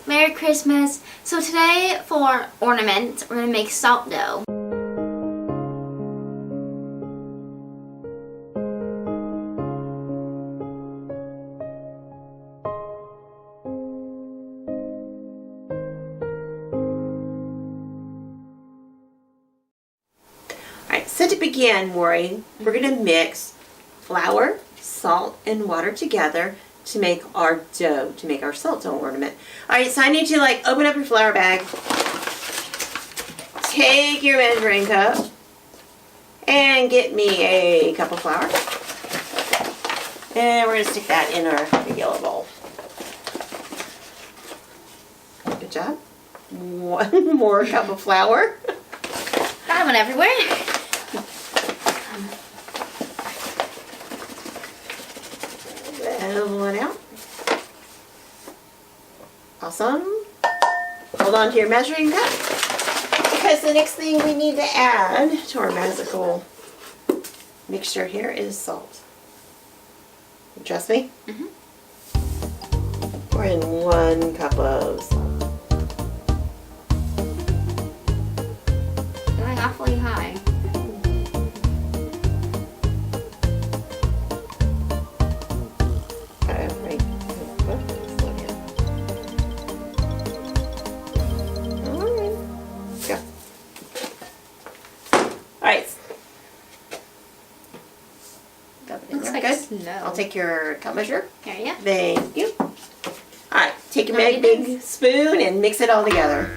Merry Christmas. So today for ornaments, we're going to make salt dough. Alright, so to begin, Maury, we're going to mix flour, salt, and water together to make our dough, to make our salt dough ornament. Alright, so I need you to open up your flour bag, take your measuring cup, and get me a cup of flour. And we're going to stick that in our yellow bowl. Good job. One more cup of flour. That went everywhere. Level it out. Awesome. Hold on to your measuring cup, because the next thing we need to add to our magical mixture here is salt. You trust me? Pour in 1 cup of salt. Going awfully high. Looks like snow. I'll take your cup measure. Here, yeah. Thank you. Alright, take your big spoon and mix it all together,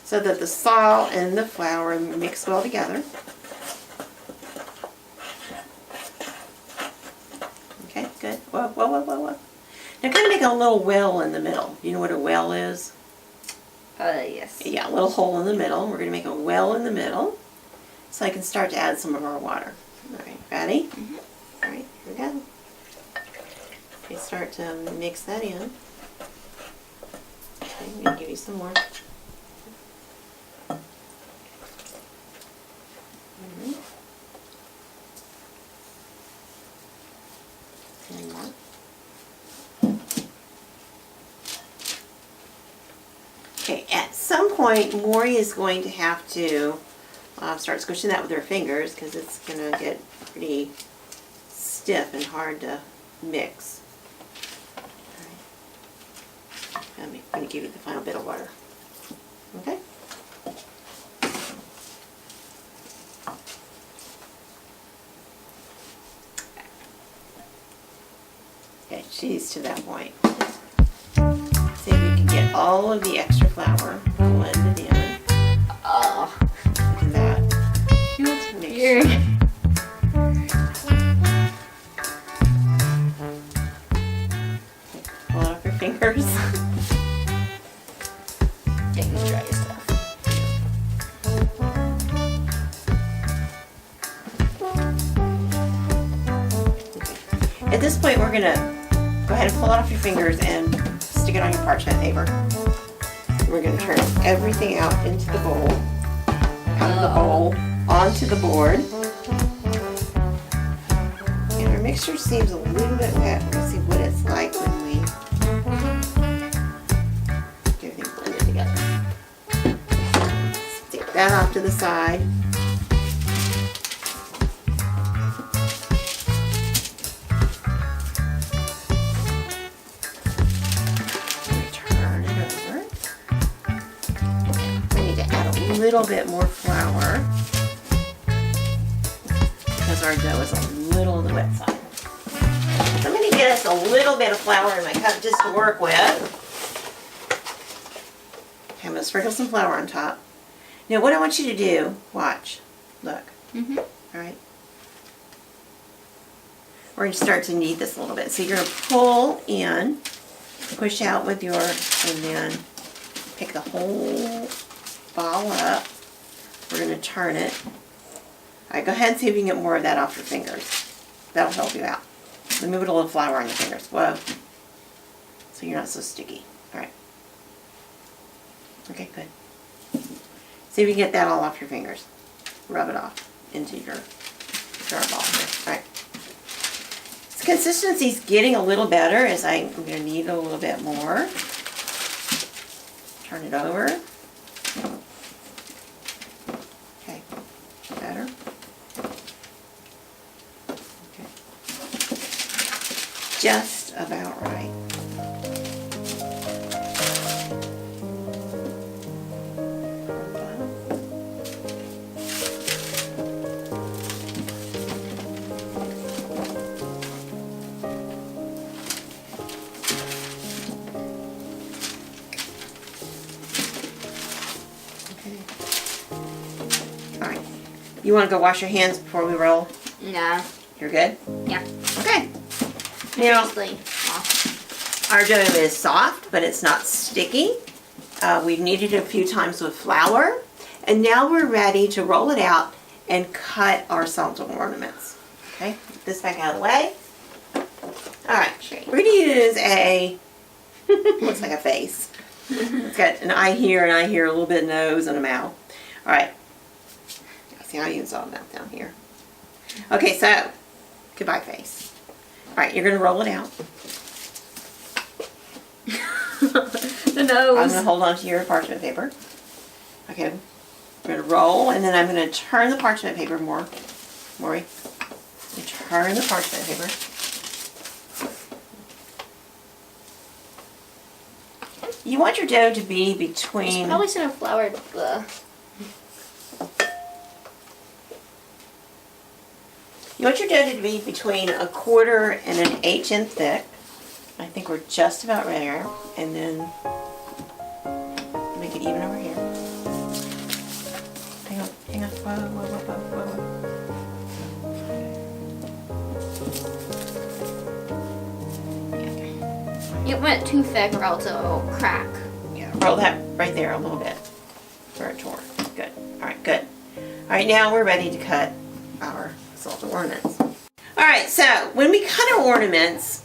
so that the salt and the flour mix well together. Okay, good. Whoa, whoa, whoa, whoa, whoa. Now kind of make a little well in the middle. You know what a well is? Yes. Yeah, a little hole in the middle. We're going to make a well in the middle, so I can start to add some of our water. Alright, ready? Alright, here we go. Okay, start to mix that in. Okay, I'm going to give you some more. And more. Okay, at some point, Maury is going to have to start squishing that with her fingers, because it's going to get pretty stiff and hard to mix. All right. I'm going to give you the final bit of water. Okay? Okay, she's to that point. See if you can get all of the extra flour blended in. Oh. Look at that. That's weird. Pull it off your fingers. Yeah, you try your stuff. Okay. At this point, we're going to go ahead and pull it off your fingers and stick it on your parchment paper. We're going to turn everything out into the bowl, out of the bowl, onto the board. And our mixture seems a little bit wet. We're going to see what it's like when we get everything blended together. Stick that off to the side. A little bit more flour, because our dough is a little on the wet side. So I'm going to get us a little bit of flour in my cup just to work with. Okay, I'm going to sprinkle some flour on top. Now what I want you to do, watch, look, alright? We're going to start to knead this a little bit. So you're going to pull in, push out with your, and then pick the whole ball up. We're going to turn it. Alright, go ahead and see if you can get more of that off your fingers. That'll help you out. Then move it a little flour on your fingers. Whoa. So you're not so sticky. Alright. Okay, good. See if you can get that all off your fingers. Rub it off into your jar ball here. Alright. consistency's getting a little better as I'm going to knead it a little bit more. Turn it over. Okay, better. Okay. Just about right. Alright. You want to go wash your hands before we roll? No. You're good? Yeah. Okay. Now, Seriously. our dough is soft, but it's not sticky. We've kneaded it a few times with flour. And now we're ready to roll it out and cut our salted ornaments. Okay, get this back out of the way. Alright, we're going to use a, looks like a face. It's got an eye here, an eye here, a little bit of nose, and a mouth. Alright. See, I use all of that down here. Okay, so, goodbye face. Alright, you're going to roll it out. The nose. I'm going to hold on to your parchment paper. Okay, we're going to roll, and then I'm going to turn the parchment paper more. Maury, turn the parchment paper. You want your dough to be between... Probably should have floured the... You want your dough to be between 1/4 and an 1/8 thick. I think we're just about there. And then make it even over here. Hang on, hang on. Whoa, whoa, whoa, whoa, whoa. It went too thick or else it'll crack. Yeah, roll that right there a little bit where it tore. Good. Alright, good. Alright, now we're ready to cut our salted ornaments. Alright, so when we cut our ornaments,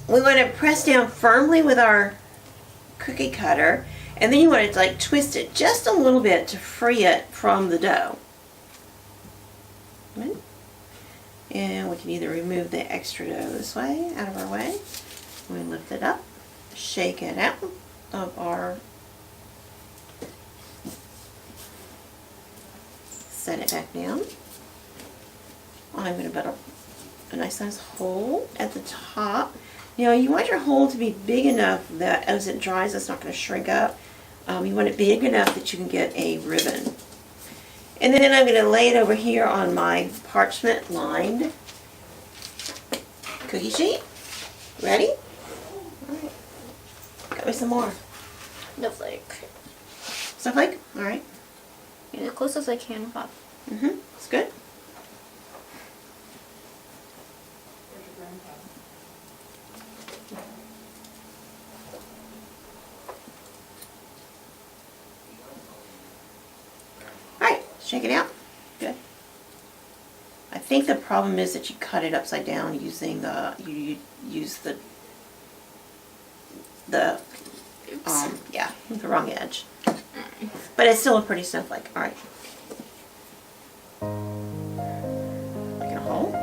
we want to press down firmly with our cookie cutter, and then you want to like twist it just a little bit to free it from the dough. Right? And we can either remove the extra dough this way, out of our way. We lift it up, shake it out of our, set it back down. I'm going to put a nice size hole at the top. Now you want your hole to be big enough that as it dries it's not going to shrink up. You want it big enough that you can get a ribbon. And then I'm going to lay it over here on my parchment lined cookie sheet. Ready? Alright. Got me some more. Snowflake. Snowflake? Alright. Get as close as I can up. That's good. Alright, shake it out. Good. I think the problem is that you cut it upside down using the, you use the yeah, the wrong edge. But it's still a pretty snowflake. Alright. Make it a hole.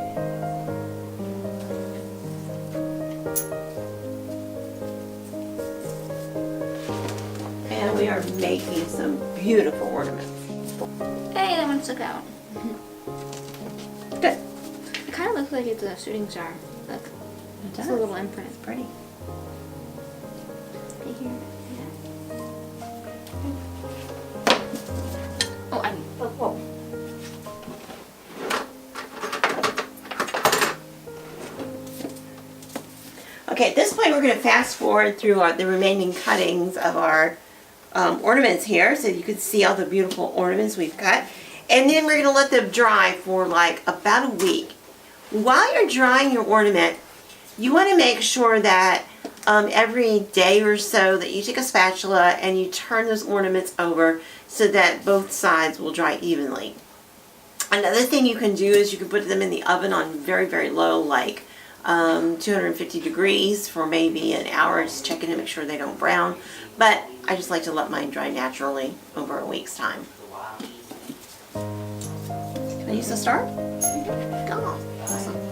And we are making some beautiful ornaments. Hey, that one stuck out. Good. It kind of looks like it's a shooting star. Look. It It's a little imprint. It's pretty. Right here. Yeah. Oh, whoa. Okay, at this point we're going to fast forward through the remaining cuttings of our ornaments here so you can see all the beautiful ornaments we've cut. And then we're going to let them dry for like about a week. While you're drying your ornament, you want to make sure that every day or so that you take a spatula and you turn those ornaments over so that both sides will dry evenly. Another thing you can do is you can put them in the oven on very, very low, like 250 degrees for maybe an hour, just checking to make sure they don't brown. But I just like to let mine dry naturally over a week's time. Can I use the star? Go on. Awesome.